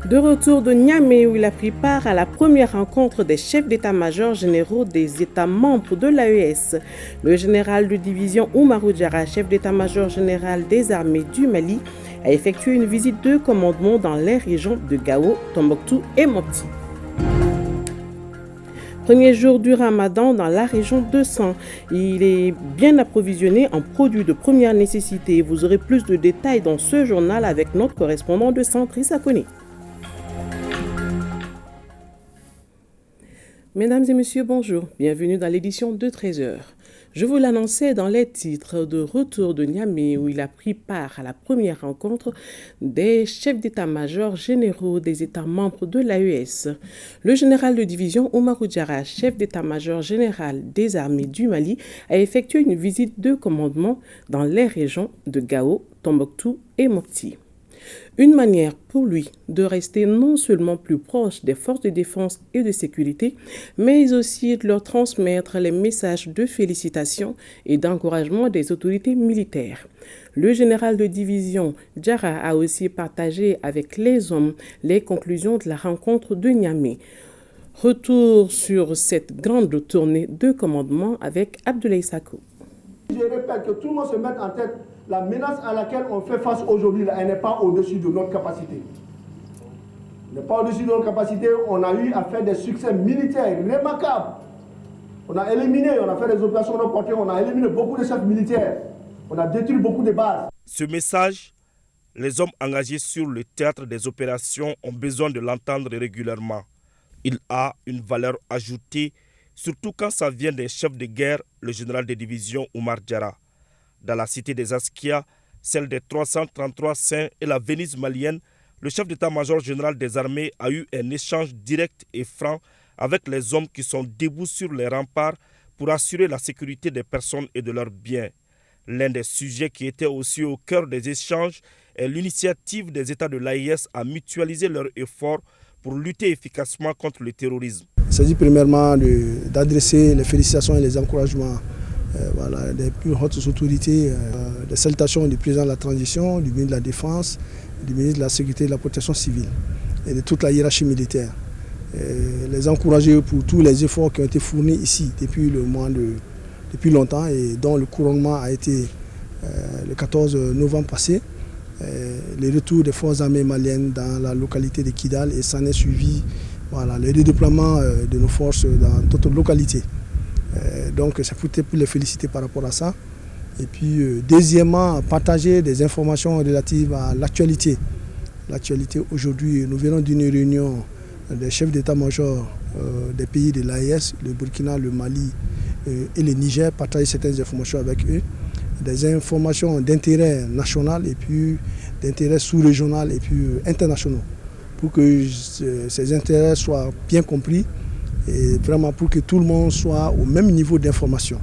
De retour de Niamey où il a pris part à la première rencontre des chefs d'état-major généraux des États membres de l'AES. Le général de division Oumarou Diarra, chef d'état-major général des armées du Mali, a effectué une visite de commandement dans les régions de Gao, Tombouctou et Mopti. Premier jour du Ramadan dans la région de San. Il est bien approvisionné en produits de première nécessité. Vous aurez plus de détails dans ce journal avec notre correspondant de San, Trissa Kone. Mesdames et messieurs, bonjour. Bienvenue dans l'édition de 13h. Je vous l'annonçais dans les titres de retour de Niamey où il a pris part à la première rencontre des chefs d'état-major généraux des États membres de l'AES. Le général de division Oumarou Diarra, chef d'état-major général des armées du Mali, a effectué une visite de commandement dans les régions de Gao, Tombouctou et Mopti. Une manière pour lui de rester non seulement plus proche des forces de défense et de sécurité, mais aussi de leur transmettre les messages de félicitations et d'encouragement des autorités militaires. Le général de division Diarra a aussi partagé avec les hommes les conclusions de la rencontre de Niamey. Retour sur cette grande tournée de commandement avec Abdoulaye Sako. Je répète que tout le monde se mette en tête, la menace à laquelle on fait face aujourd'hui, elle n'est pas au-dessus de notre capacité. Elle n'est pas au-dessus de notre capacité. On a eu à faire des succès militaires remarquables. On a éliminé, on a fait des opérations reportées, on a éliminé beaucoup de chefs militaires. On a détruit beaucoup de bases. Ce message, les hommes engagés sur le théâtre des opérations ont besoin de l'entendre régulièrement. Il a une valeur ajoutée, surtout quand ça vient des chefs de guerre, le général de division Oumar Diarra. Dans la cité des Askia, celle des 333 saints et la Venise malienne, le chef d'état-major général des armées a eu un échange direct et franc avec les hommes qui sont debout sur les remparts pour assurer la sécurité des personnes et de leurs biens. L'un des sujets qui était aussi au cœur des échanges est l'initiative des États de l'AES à mutualiser leurs efforts pour lutter efficacement contre le terrorisme. Il s'agit premièrement d'adresser les félicitations et les encouragements des plus hautes autorités, des salutations du président de la transition, du ministre de la Défense, du ministre de la Sécurité et de la Protection civile et de toute la hiérarchie militaire. Et les encourager pour tous les efforts qui ont été fournis ici depuis longtemps et dont le couronnement a été le 14 novembre passé. Le retour des forces armées maliennes dans la localité de Kidal et s'en est suivi le redéploiement de nos forces dans d'autres localités. Donc c'est pour les féliciter par rapport à ça. Et puis deuxièmement, partager des informations relatives à l'actualité. L'actualité aujourd'hui, nous venons d'une réunion des chefs d'état-major des pays de l'AES, le Burkina, le Mali et le Niger, partager certaines informations avec eux. Des informations d'intérêt national et puis d'intérêt sous-régional et puis internationaux, pour que ces intérêts soient bien compris et vraiment pour que tout le monde soit au même niveau d'information.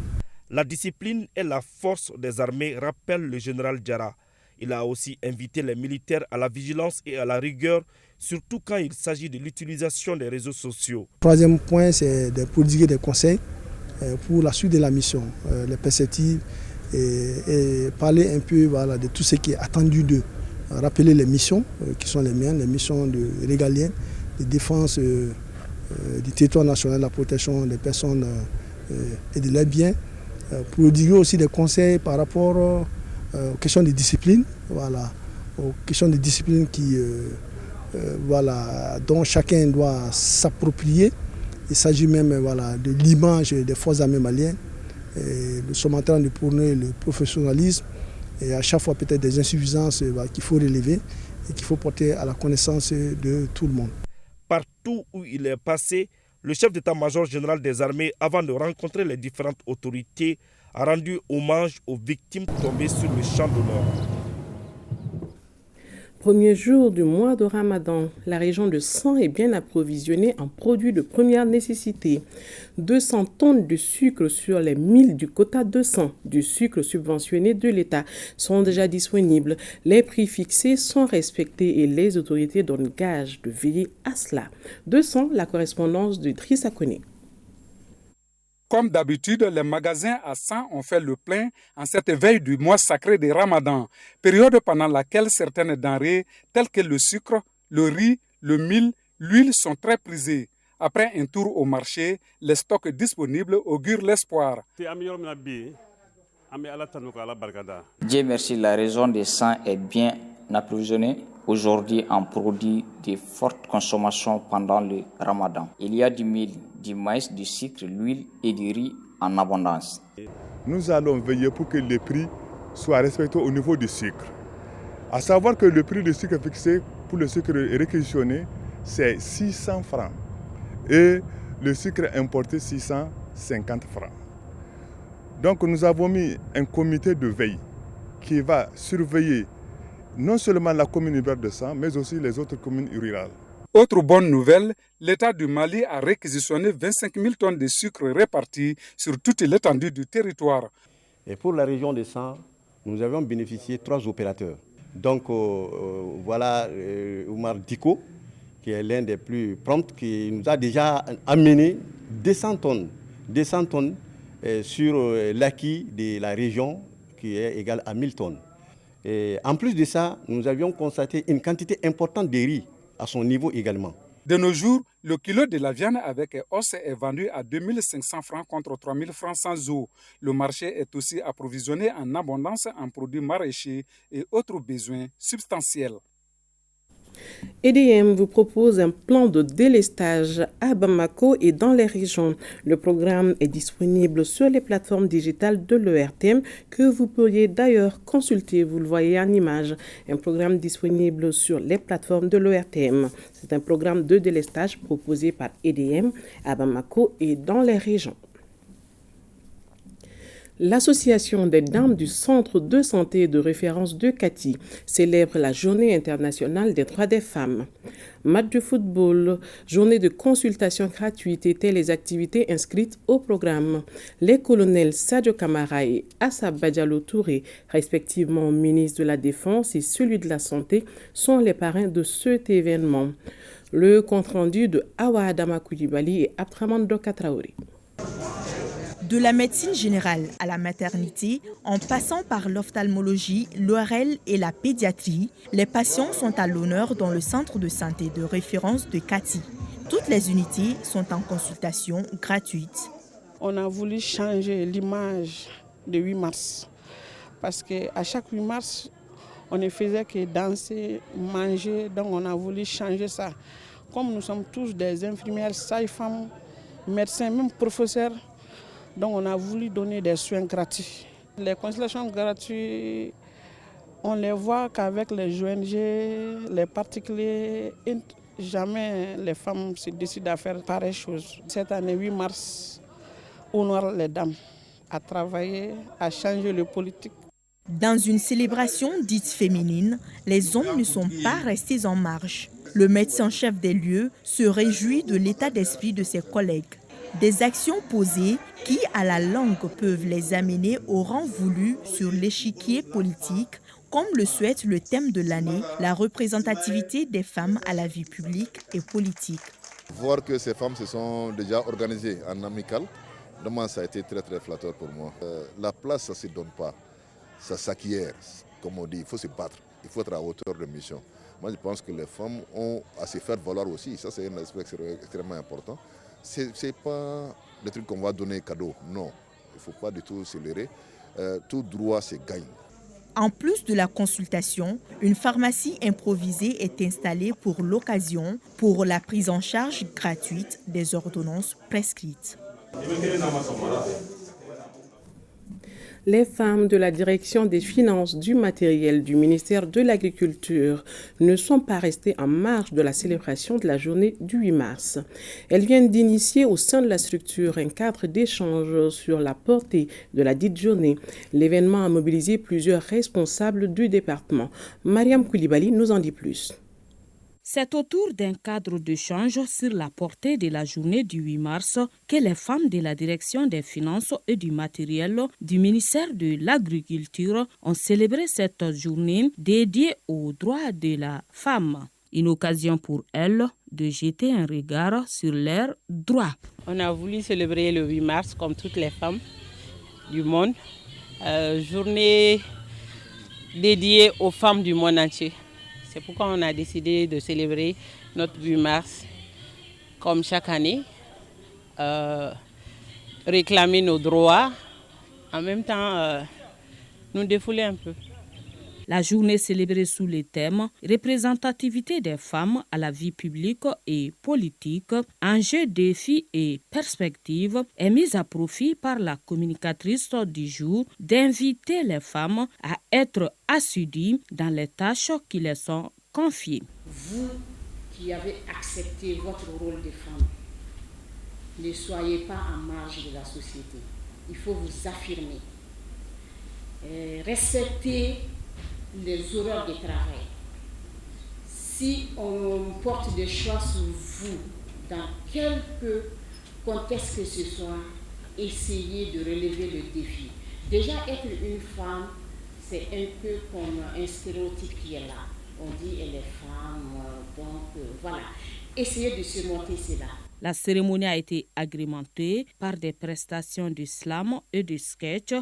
La discipline et la force des armées rappellent le général Diarra. Il a aussi invité les militaires à la vigilance et à la rigueur, surtout quand il s'agit de l'utilisation des réseaux sociaux. Troisième point, c'est de prodiguer des conseils pour la suite de la mission, les perspectives et parler un peu de tout ce qui est attendu d'eux. Rappeler les missions qui sont les miennes, les missions régaliennes, de défense du territoire national, la protection des personnes et de leurs biens. Prodiguer aussi des conseils par rapport aux questions de discipline, aux questions de discipline dont chacun doit s'approprier. Il s'agit même de l'image des forces armées maliennes. Et nous sommes en train de prôner le professionnalisme et à chaque fois peut-être des insuffisances qu'il faut relever et qu'il faut porter à la connaissance de tout le monde. Partout où il est passé, le chef d'état-major général des armées, avant de rencontrer les différentes autorités, a rendu hommage aux victimes tombées sur le champ d'honneur. Premier jour du mois de Ramadan, la région de San est bien approvisionnée en produits de première nécessité. 200 tonnes de sucre sur les 1000 du quota 200 du sucre subventionné de l'État sont déjà disponibles. Les prix fixés sont respectés et les autorités donnent gage de veiller à cela. 200, la correspondance de Trissa Kone. Comme d'habitude, les magasins à 100 ont fait le plein en cette veille du mois sacré de Ramadan, période pendant laquelle certaines denrées telles que le sucre, le riz, le mil, l'huile sont très prisés. Après un tour au marché, les stocks disponibles augurent l'espoir. Dieu merci, la région des Sangs est bien approvisionnée aujourd'hui en produits de forte consommation pendant le Ramadan. Il y a du mil, du maïs, du sucre, l'huile et du riz en abondance. Nous allons veiller pour que les prix soient respectés au niveau du sucre. À savoir que le prix du sucre fixé pour le sucre réquisitionné, c'est 600 francs. Et le sucre importé, 650 francs. Donc nous avons mis un comité de veille qui va surveiller non seulement la commune urbaine de Sang, mais aussi les autres communes rurales. Autre bonne nouvelle, l'État du Mali a réquisitionné 25 000 tonnes de sucre réparties sur toute l'étendue du territoire. Et pour la région de Sang, nous avons bénéficié de 3 opérateurs. Donc voilà Oumar Diko, qui est l'un des plus prompts, qui nous a déjà amené 200 tonnes sur l'acquis de la région, qui est égal à 1000 tonnes. Et en plus de ça, nous avions constaté une quantité importante de riz à son niveau également. De nos jours, le kilo de la viande avec os est vendu à 2500 francs contre 3000 francs sans eau. Le marché est aussi approvisionné en abondance en produits maraîchers et autres besoins substantiels. EDM vous propose un plan de délestage à Bamako et dans les régions. Le programme est disponible sur les plateformes digitales de l'ERTM que vous pourriez d'ailleurs consulter, vous le voyez en image. Un programme disponible sur les plateformes de l'ERTM. C'est un programme de délestage proposé par EDM à Bamako et dans les régions. L'Association des dames du Centre de santé de référence de Kati célèbre la Journée internationale des droits des femmes. Match de football, journée de consultation gratuite étaient les activités inscrites au programme. Les colonels Sadio Kamara et Assa Badialo Touré, respectivement ministre de la Défense et celui de la Santé, sont les parrains de cet événement. Le compte-rendu de Awa Adama Koulibaly et Abdraman Doka Traoré. De la médecine générale à la maternité, en passant par l'ophtalmologie, l'ORL et la pédiatrie, les patients sont à l'honneur dans le centre de santé de référence de Kati. Toutes les unités sont en consultation gratuite. On a voulu changer l'image de 8 mars parce qu'à chaque 8 mars, on ne faisait que danser, manger, donc on a voulu changer ça. Comme nous sommes tous des infirmières, sages-femmes, médecins, même professeurs, donc on a voulu donner des soins gratuits. Les consultations gratuites, on les voit qu'avec les ONG, les particuliers, jamais les femmes se décident à faire pareille chose. Cette année, 8 mars, honore les dames, à travailler, à changer le politique. Dans une célébration dite féminine, les hommes ne sont pas restés en marge. Le médecin-chef des lieux se réjouit de l'état d'esprit de ses collègues. Des actions posées qui, à la longue, peuvent les amener au rang voulu sur l'échiquier politique, comme le souhaite le thème de l'année, la représentativité des femmes à la vie publique et politique. Voir que ces femmes se sont déjà organisées en amicale, vraiment ça a été très très flatteur pour moi. La place, ça ne se donne pas, ça s'acquiert, comme on dit, il faut se battre, il faut être à hauteur de mission. Moi je pense que les femmes ont à se faire valoir aussi, ça c'est un aspect extrêmement important. Ce n'est pas le truc qu'on va donner cadeau, non. Il ne faut pas du tout se leurrer. Tout droit se gagne. En plus de la consultation, une pharmacie improvisée est installée pour l'occasion pour la prise en charge gratuite des ordonnances prescrites. Les femmes de la direction des finances du matériel du ministère de l'Agriculture ne sont pas restées en marge de la célébration de la journée du 8 mars. Elles viennent d'initier au sein de la structure un cadre d'échange sur la portée de la dite journée. L'événement a mobilisé plusieurs responsables du département. Mariam Koulibaly nous en dit plus. C'est autour d'un cadre d'échange sur la portée de la journée du 8 mars que les femmes de la direction des finances et du matériel du ministère de l'Agriculture ont célébré cette journée dédiée aux droits de la femme. Une occasion pour elles de jeter un regard sur leurs droits. On a voulu célébrer le 8 mars comme toutes les femmes du monde. Journée dédiée aux femmes du monde entier. C'est pourquoi on a décidé de célébrer notre 8 mars comme chaque année, réclamer nos droits, en même temps nous défouler un peu. La journée célébrée sous le thème « Représentativité des femmes à la vie publique et politique, enjeux, défis et perspectives » est mise à profit par la communicatrice du jour d'inviter les femmes à être assidues dans les tâches qui leur sont confiées. Vous qui avez accepté votre rôle de femme, ne soyez pas en marge de la société. Il faut vous affirmer. Respectez les horaires de travail. Si on porte des choix sur vous, dans quelque contexte que ce soit, essayez de relever le défi. Déjà, être une femme, c'est un peu comme un stéréotype qui est là. On dit elle est femme, donc voilà. Essayez de surmonter cela. La cérémonie a été agrémentée par des prestations de slam et de sketch.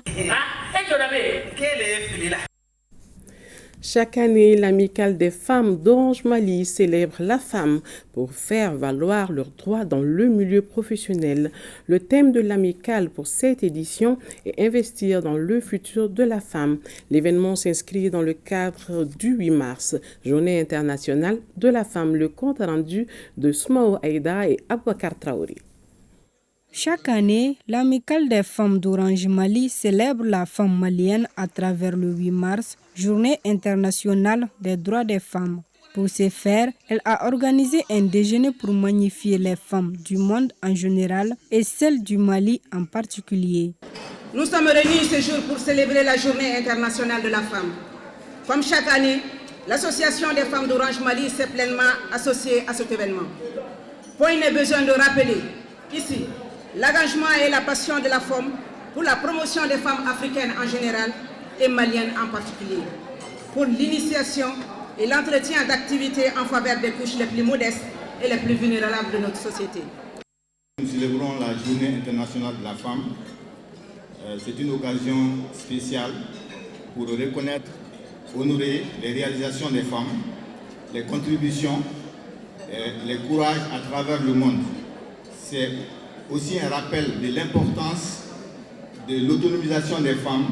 Chaque année, l'Amicale des femmes d'Orange Mali célèbre la femme pour faire valoir leurs droits dans le milieu professionnel. Le thème de l'Amicale pour cette édition est investir dans le futur de la femme. L'événement s'inscrit dans le cadre du 8 mars, Journée internationale de la femme. Le compte rendu de Smao Aïda et Aboubakar Traoré. Chaque année, l'Amicale des femmes d'Orange Mali célèbre la femme malienne à travers le 8 mars, Journée internationale des droits des femmes. Pour ce faire, elle a organisé un déjeuner pour magnifier les femmes du monde en général et celles du Mali en particulier. Nous sommes réunis ce jour pour célébrer la Journée internationale de la femme. Comme chaque année, l'Association des femmes d'Orange Mali s'est pleinement associée à cet événement. Point n'est besoin de rappeler ici l'engagement et la passion de la femme pour la promotion des femmes africaines en général et maliennes en particulier, pour l'initiation et l'entretien d'activités en faveur des couches les plus modestes et les plus vulnérables de notre société. Nous célébrons la Journée internationale de la femme. C'est une occasion spéciale pour reconnaître, honorer les réalisations des femmes, les contributions, les courages à travers le monde. C'est aussi un rappel de l'importance de l'autonomisation des femmes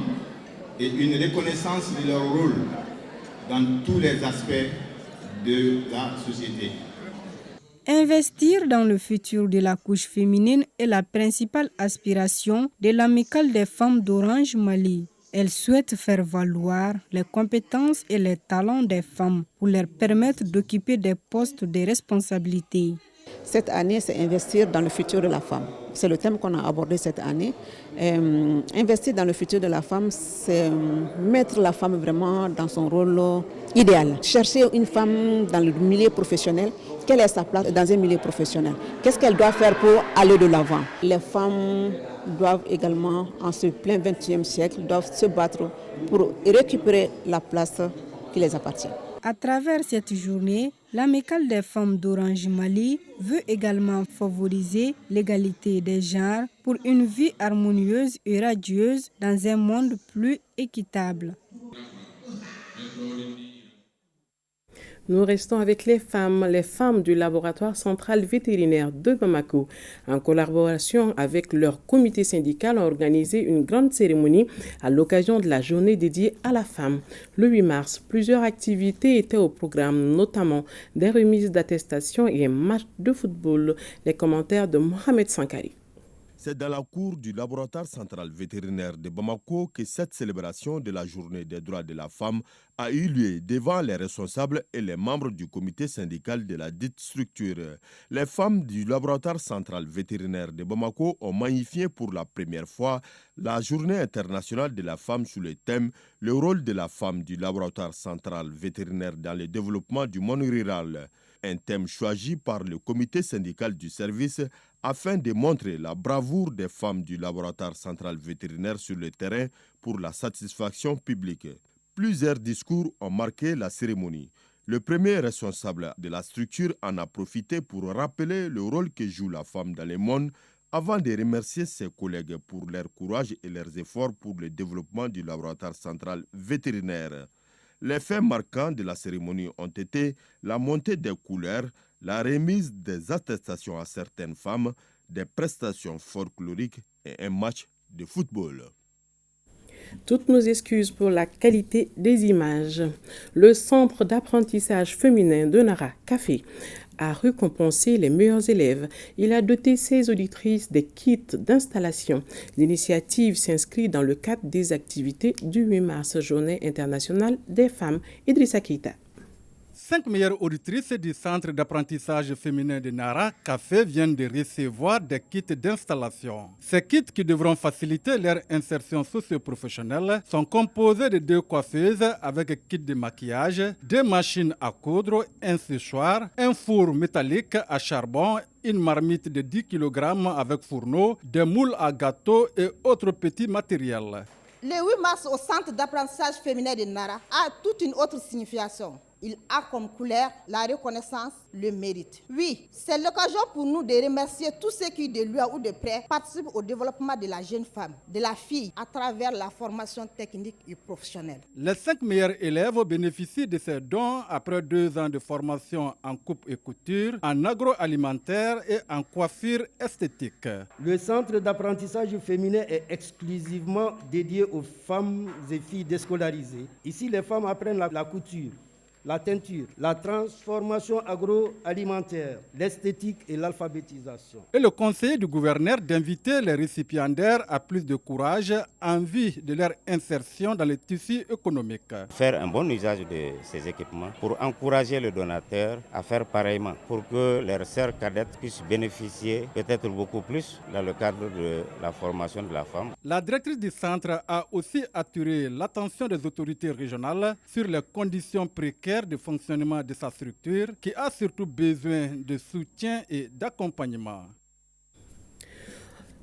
et une reconnaissance de leur rôle dans tous les aspects de la société. Investir dans le futur de la couche féminine est la principale aspiration de l'Amicale des femmes d'Orange Mali. Elle souhaite faire valoir les compétences et les talents des femmes pour leur permettre d'occuper des postes de responsabilité. Cette année, c'est investir dans le futur de la femme. C'est le thème qu'on a abordé cette année. Investir dans le futur de la femme, c'est mettre la femme vraiment dans son rôle idéal. Chercher une femme dans le milieu professionnel, quelle est sa place dans un milieu professionnel? Qu'est-ce qu'elle doit faire pour aller de l'avant? Les femmes doivent également, en ce plein XXe siècle, doivent se battre pour récupérer la place qui les appartient. À travers cette journée, l'Amicale des femmes d'Orange Mali veut également favoriser l'égalité des genres pour une vie harmonieuse et radieuse dans un monde plus équitable. Nous restons avec les femmes du laboratoire central vétérinaire de Bamako. En collaboration avec leur comité syndical, ont organisé une grande cérémonie à l'occasion de la journée dédiée à la femme. Le 8 mars, plusieurs activités étaient au programme, notamment des remises d'attestations et un match de football. Les commentaires de Mohamed Sankari. C'est dans la cour du laboratoire central vétérinaire de Bamako que cette célébration de la journée des droits de la femme a eu lieu devant les responsables et les membres du comité syndical de la dite structure. Les femmes du laboratoire central vétérinaire de Bamako ont magnifié pour la première fois la journée internationale de la femme sous le thème « Le rôle de la femme du laboratoire central vétérinaire dans le développement du monde rural ». Un thème choisi par le comité syndical du service afin de montrer la bravoure des femmes du laboratoire central vétérinaire sur le terrain pour la satisfaction publique. Plusieurs discours ont marqué la cérémonie. Le premier responsable de la structure en a profité pour rappeler le rôle que joue la femme dans le monde avant de remercier ses collègues pour leur courage et leurs efforts pour le développement du laboratoire central vétérinaire. Les faits marquants de la cérémonie ont été la montée des couleurs, la remise des attestations à certaines femmes, des prestations folkloriques et un match de football. Toutes nos excuses pour la qualité des images. Le centre d'apprentissage féminin de Nara, Café, a récompensé les meilleurs élèves. Il a doté ses auditrices des kits d'installation. L'initiative s'inscrit dans le cadre des activités du 8 mars, Journée internationale des femmes. Idrissa Keita. 5 meilleures auditrices du centre d'apprentissage féminin de Nara, Café, viennent de recevoir des kits d'installation. Ces kits, qui devront faciliter leur insertion socio-professionnelle, sont composés de 2 coiffeuses avec kit de maquillage, 2 machines à coudre, un séchoir, un four métallique à charbon, une marmite de 10 kg avec fourneau, des moules à gâteaux et autres petits matériels. Le 8 mars au centre d'apprentissage féminin de Nara a toute une autre signification. Il a comme couleur la reconnaissance, le mérite. Oui, c'est l'occasion pour nous de remercier tous ceux qui, de loin ou de près, participent au développement de la jeune femme, de la fille, à travers la formation technique et professionnelle. Les 5 meilleurs élèves bénéficient de ces dons après 2 ans de formation en coupe et couture, en agroalimentaire et en coiffure esthétique. Le centre d'apprentissage féminin est exclusivement dédié aux femmes et filles déscolarisées. Ici, les femmes apprennent la couture, la teinture, la transformation agroalimentaire, l'esthétique et l'alphabétisation. Et le conseiller du gouverneur d'inviter les récipiendaires à plus de courage en vue de leur insertion dans le tissu économique. Faire un bon usage de ces équipements pour encourager le donateur à faire pareillement, pour que leurs sœurs cadettes puissent bénéficier peut-être beaucoup plus dans le cadre de la formation de la femme. La directrice du centre a aussi attiré l'attention des autorités régionales sur les conditions précaires de fonctionnement de sa structure, qui a surtout besoin de soutien et d'accompagnement.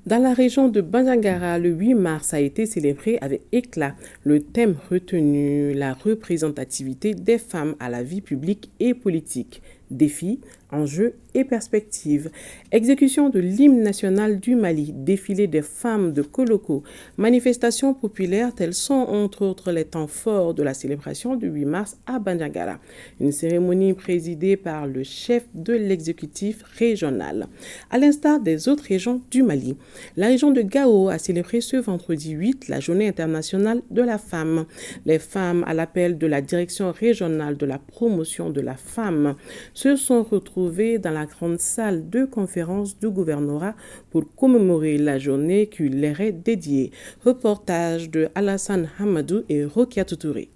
Dans la région de Bandiagara, le 8 mars a été célébré avec éclat. Le thème retenu, la représentativité des femmes à la vie publique et politique. Défis, enjeux et perspectives. Exécution de l'hymne national du Mali, défilé des femmes de Koloko, manifestations populaires, tels sont entre autres les temps forts de la célébration du 8 mars à Bandiagara. Une cérémonie présidée par le chef de l'exécutif régional. À l'instar des autres régions du Mali, la région de Gao a célébré ce vendredi 8 la journée internationale de la femme. Les femmes, à l'appel de la direction régionale de la promotion de la femme, se sont retrouvés dans la grande salle de conférence du gouvernorat pour commémorer la journée qui leur est dédiée. Reportage de Alassane Hamadou et Rokia Toutouré.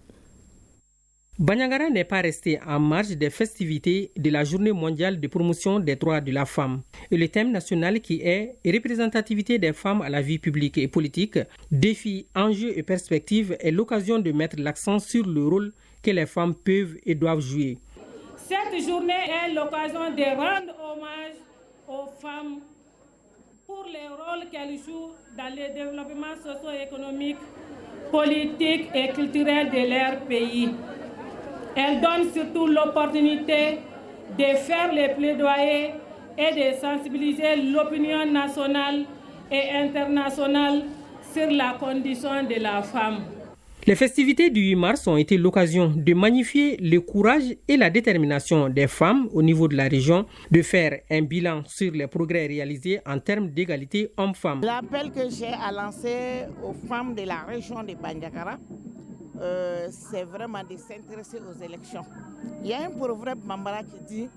Bandiagara n'est pas resté en marge des festivités de la Journée mondiale de promotion des droits de la femme. Et le thème national qui est représentativité des femmes à la vie publique et politique, défis, enjeux et perspectives est l'occasion de mettre l'accent sur le rôle que les femmes peuvent et doivent jouer. Cette journée est l'occasion de rendre hommage aux femmes pour les rôles qu'elles jouent dans le développement socio-économique, politique et culturel de leur pays. Elles donnent surtout l'opportunité de faire les plaidoyers et de sensibiliser l'opinion nationale et internationale sur la condition de la femme. Les festivités du 8 mars ont été l'occasion de magnifier le courage et la détermination des femmes au niveau de la région, de faire un bilan sur les progrès réalisés en termes d'égalité hommes-femmes. L'appel que j'ai à lancer aux femmes de la région de Bandiagara, c'est vraiment de s'intéresser aux élections. Il y a un proverbe bambara qui dit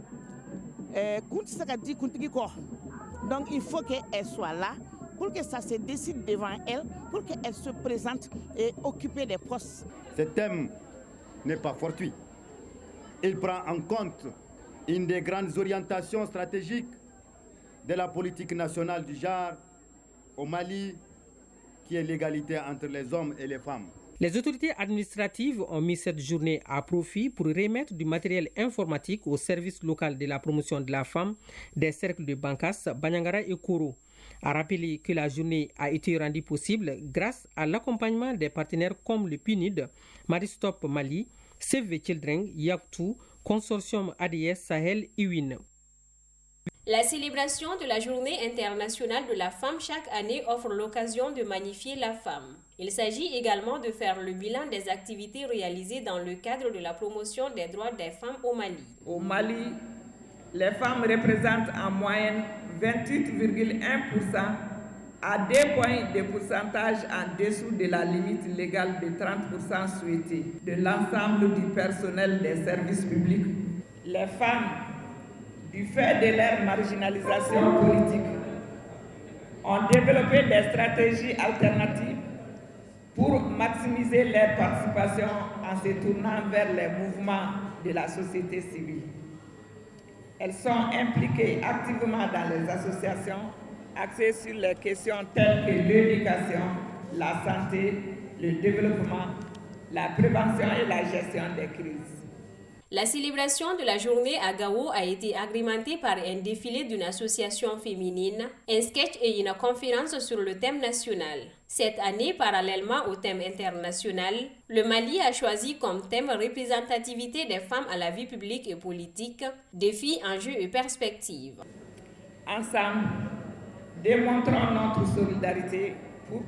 donc il faut qu'elle soit là pour que ça se décide devant elle, pour qu'elle se présente et occuper des postes. Ce thème n'est pas fortuit. Il prend en compte une des grandes orientations stratégiques de la politique nationale du genre au Mali, qui est l'égalité entre les hommes et les femmes. Les autorités administratives ont mis cette journée à profit pour remettre du matériel informatique au service local de la promotion de la femme des cercles de Bankas, Bandiagara et Koro. A rappelé que la journée a été rendue possible grâce à l'accompagnement des partenaires comme le PNUD, Maristop Mali, Save the Children, Yaktu, Consortium ADS Sahel et WIN. La célébration de la Journée internationale de la femme chaque année offre l'occasion de magnifier la femme. Il s'agit également de faire le bilan des activités réalisées dans le cadre de la promotion des droits des femmes au Mali. Au Mali, les femmes représentent en moyenne 28,1% à 2 points de pourcentage en dessous de la limite légale de 30% souhaitée de l'ensemble du personnel des services publics. Les femmes, du fait de leur marginalisation politique, ont développé des stratégies alternatives pour maximiser leur participation en se tournant vers les mouvements de la société civile. Elles sont impliquées activement dans les associations axées sur les questions telles que l'éducation, la santé, le développement, la prévention et la gestion des crises. La célébration de la journée à Gao a été agrémentée par un défilé d'une association féminine, un sketch et une conférence sur le thème national. Cette année, parallèlement au thème international, le Mali a choisi comme thème représentativité des femmes à la vie publique et politique, défis, enjeux et perspectives. Ensemble, démontrons notre solidarité pour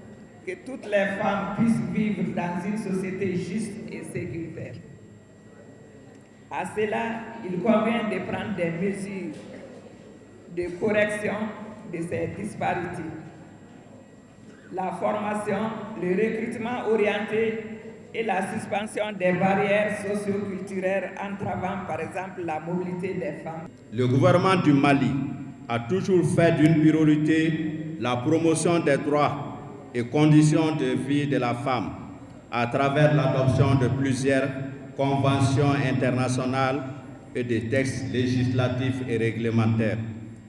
que toutes les femmes puissent vivre dans une société juste et sécuritaire. À cela, il convient de prendre des mesures de correction de ces disparités. La formation, le recrutement orienté et la suspension des barrières socio-culturelles entravant par exemple la mobilité des femmes. Le gouvernement du Mali a toujours fait d'une priorité la promotion des droits et conditions de vie de la femme à travers l'adoption de plusieurs conventions internationales et des textes législatifs et réglementaires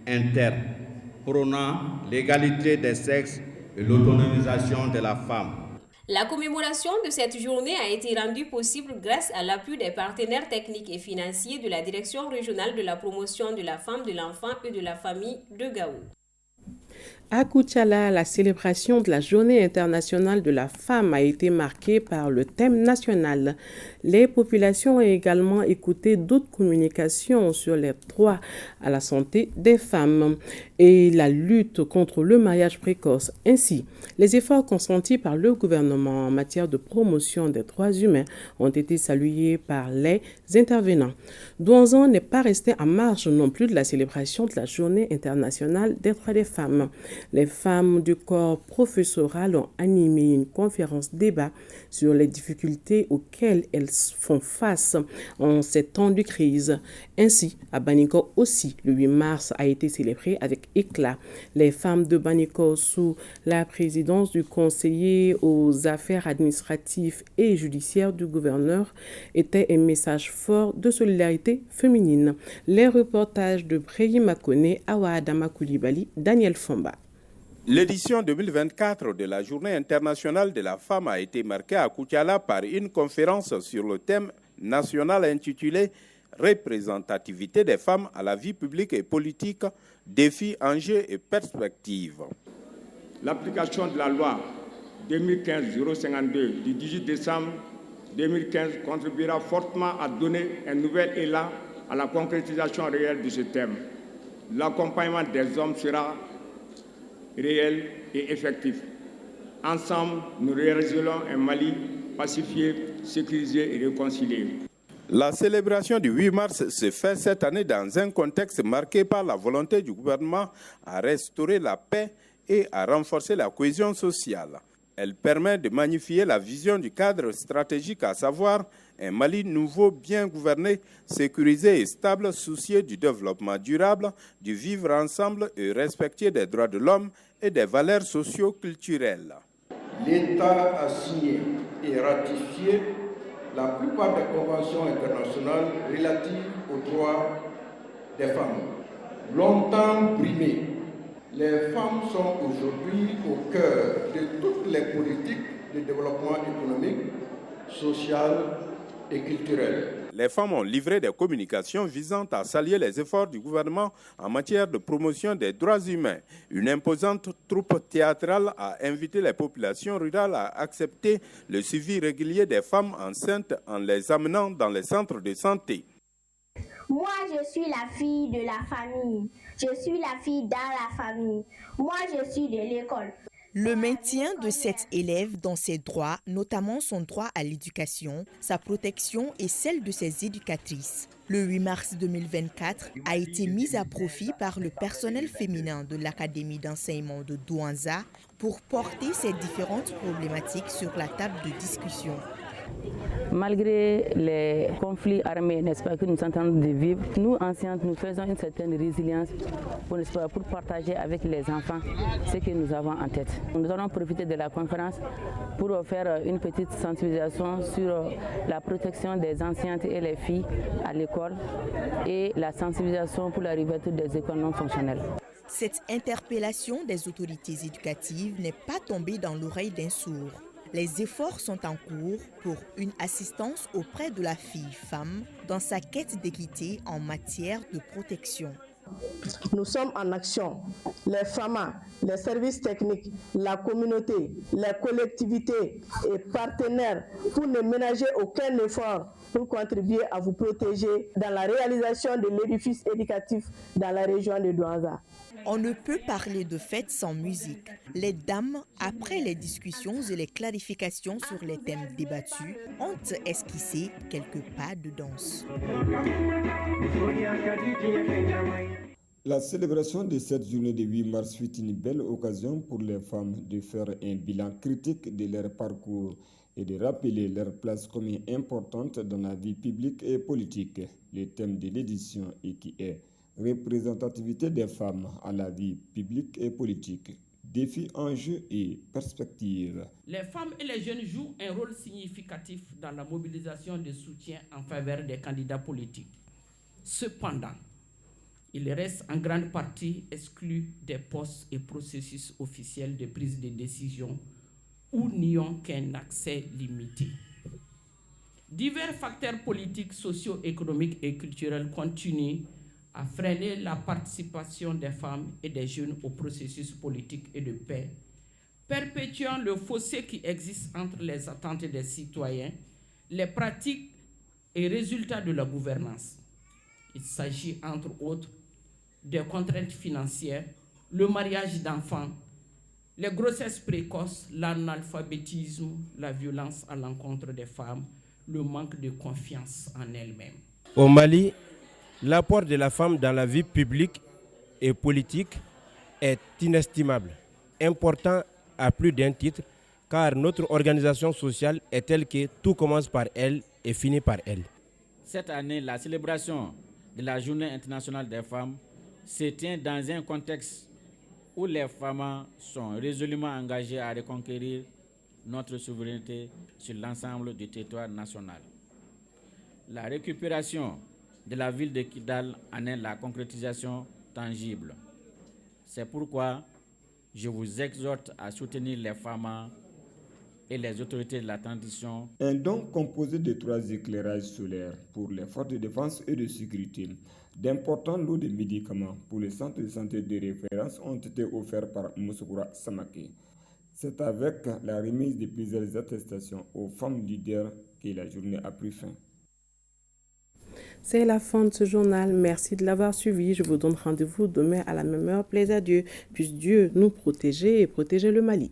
internes prônant l'égalité des sexes et l'autonomisation de la femme. La commémoration de cette journée a été rendue possible grâce à l'appui des partenaires techniques et financiers de la Direction régionale de la promotion de la femme, de l'enfant et de la famille de Gao. À Koutiala, la célébration de la Journée internationale de la femme a été marquée par le thème national. Les populations ont également écouté d'autres communications sur les droits à la santé des femmes et la lutte contre le mariage précoce. Ainsi, les efforts consentis par le gouvernement en matière de promotion des droits humains ont été salués par les intervenants. Douanzan n'est pas resté en marge non plus de la célébration de la Journée internationale des droits des femmes. Les femmes du corps professoral ont animé une conférence débat sur les difficultés auxquelles elles font face en ces temps de crise. Ainsi, à Baniko aussi, le 8 mars a été célébré avec éclat. Les femmes de Baniko, sous la présidence du conseiller aux affaires administratives et judiciaires du gouverneur, étaient un message fort de solidarité féminine. Les reportages de Preyi Makone, Awa Adama Koulibaly, Daniel Fomba. L'édition 2024 de la Journée internationale de la femme a été marquée à Koutiala par une conférence sur le thème national intitulé « Représentativité des femmes à la vie publique et politique, défis, enjeux et perspectives ». L'application de la loi 2015-052 du 18 décembre 2015 contribuera fortement à donner un nouvel élan à la concrétisation réelle de ce thème. L'accompagnement des hommes sera réel et effectif. Ensemble, nous réaliserons un Mali pacifié, sécurisé et réconcilié. La célébration du 8 mars se fait cette année dans un contexte marqué par la volonté du gouvernement à restaurer la paix et à renforcer la cohésion sociale. Elle permet de magnifier la vision du cadre stratégique, à savoir un Mali nouveau, bien gouverné, sécurisé et stable, soucieux du développement durable, du vivre ensemble et respectueux des droits de l'homme et des valeurs socio-culturelles. L'État a signé et ratifié la plupart des conventions internationales relatives aux droits des femmes. Longtemps brimées, les femmes sont aujourd'hui au cœur de toutes les politiques de développement économique, social et culturel. Les femmes ont livré des communications visant à saluer les efforts du gouvernement en matière de promotion des droits humains. Une imposante troupe théâtrale a invité les populations rurales à accepter le suivi régulier des femmes enceintes en les amenant dans les centres de santé. Moi, je suis la fille de la famille. Je suis la fille dans la famille. Moi, je suis de l'école. Le maintien de cet élève dans ses droits, notamment son droit à l'éducation, sa protection et celle de ses éducatrices. Le 8 mars 2024 a été mis à profit par le personnel féminin de l'Académie d'enseignement de Douanza pour porter ces différentes problématiques sur la table de discussion. Malgré les conflits armés, n'est-ce pas, que nous sommes en train de vivre, nous, enseignantes, nous faisons une certaine résilience pour partager avec les enfants ce que nous avons en tête. Nous allons profiter de la conférence pour faire une petite sensibilisation sur la protection des enseignantes et les filles à l'école et la sensibilisation pour la réouverture des écoles non fonctionnelles. Cette interpellation des autorités éducatives n'est pas tombée dans l'oreille d'un sourd. Les efforts sont en cours pour une assistance auprès de la fille-femme dans sa quête d'équité en matière de protection. Nous sommes en action. Les FAMA, les services techniques, la communauté, les collectivités et partenaires pour ne ménager aucun effort pour contribuer à vous protéger dans la réalisation de l'édifice éducatif dans la région de Douanza. On ne peut parler de fête sans musique. Les dames, après les discussions et les clarifications sur les thèmes débattus, ont esquissé quelques pas de danse. La célébration de cette journée de 8 mars fut une belle occasion pour les femmes de faire un bilan critique de leur parcours et de rappeler leur place comme importante dans la vie publique et politique. Le thème de l'édition qui est représentativité des femmes à la vie publique et politique. Défis, enjeux et perspectives. Les femmes et les jeunes jouent un rôle significatif dans la mobilisation de soutien en faveur des candidats politiques. Cependant, ils restent en grande partie exclus des postes et processus officiels de prise de décision ou n'y ont qu'un accès limité. Divers facteurs politiques, socio-économiques et culturels continuent à freiner la participation des femmes et des jeunes au processus politique et de paix, perpétuant le fossé qui existe entre les attentes des citoyens, les pratiques et résultats de la gouvernance. Il s'agit entre autres des contraintes financières, le mariage d'enfants, les grossesses précoces, l'analphabétisme, la violence à l'encontre des femmes, le manque de confiance en elles-mêmes. Au Mali, l'apport de la femme dans la vie publique et politique est inestimable, important à plus d'un titre, car notre organisation sociale est telle que tout commence par elle et finit par elle. Cette année, la célébration de la Journée internationale des femmes se tient dans un contexte où les femmes sont résolument engagées à reconquérir notre souveraineté sur l'ensemble du territoire national. La récupération de la ville de Kidal en est la concrétisation tangible. C'est pourquoi je vous exhorte à soutenir les femmes et les autorités de la transition. Un don composé de 3 éclairages solaires pour les forces de défense et de sécurité, d'importants lots de médicaments pour les centres de santé de référence ont été offerts par Moussoukoura Samake. C'est avec la remise de plusieurs attestations aux femmes leaders que la journée a pris fin. C'est la fin de ce journal. Merci de l'avoir suivi. Je vous donne rendez-vous demain à la même heure. Plaise à Dieu. Puisse Dieu nous protéger et protéger le Mali.